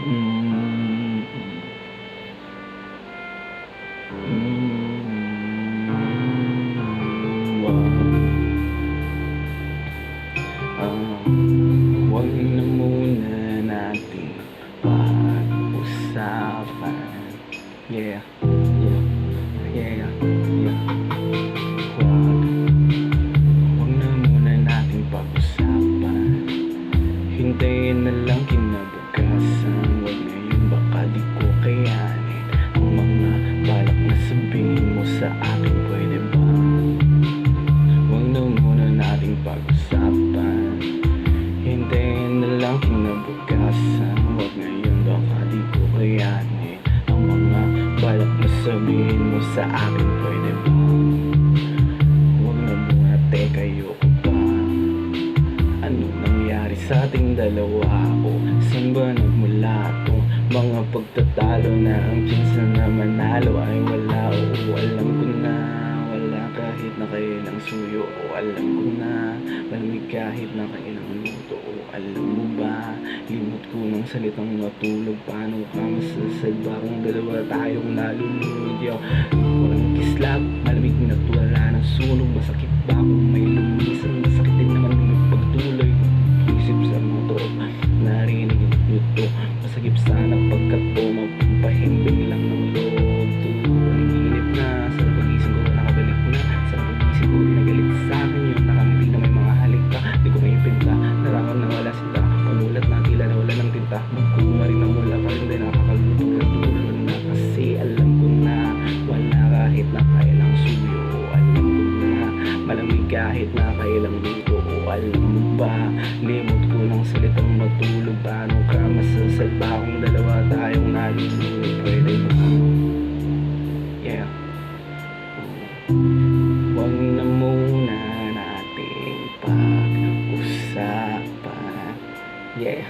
Mm, wow. Huwag na muna nating pag-usapan. Yeah, yeah, yeah, yeah. Huwag na muna nating pag-usapan. Hintayin na lang kinabukasan. Huwag ngayon, baka di ko kayanin ang mga balak na sabihin mo sa akin. Pwede ba? Huwag na muna nating pag-usapan. Hintayin na lang kinabukasan. Huwag ngayon, baka di ko kayanin ang mga balak na sabihin mo sa akin. Pwede ba? Huwag na muna, teka, ayoko pa. Anong nangyari sa ating dalawa? O saan ba nagmula tong mga pagtatalo na ang chance na manalo ay wala? O alam ko na wala kahit na kailang suyo. O alam ko na malamig kahit na kailang luto. O alam mo ba, limot ko ng salitang matulog. Paano ka masasalba kung dalawa tayong nalulunod? Yo, walang kislap, malamig na tuwala ng sunog. Masakit ba kung may lumisan? Masakit din naman yung pagtuloy. Isip sa motor, narinig nito. Masakit sana pagkat po mapapahimbing lang ng loob. Naniginip na, sa pag-isip ko nakabalik na. Sa pag-isip ko pinagalit sa akin yung nakangiti na may mga halik ka. Di ko maipinta, narangan na wala sila. Panulat na tila na wala ng tinta. Magkuma rin na wala pa rin din nakakalutog na tulo na. Kasi alam ko na wala kahit na kailang suyo. O alam ko na malamig kahit na kailang luto. O alam mo ba, limot ko ng salitang matulog. Paano ka masasalba kung dalawa tayong nalulunod? Pwede ba? Yeah. Huwag na muna nating pag-usapan. Yeah.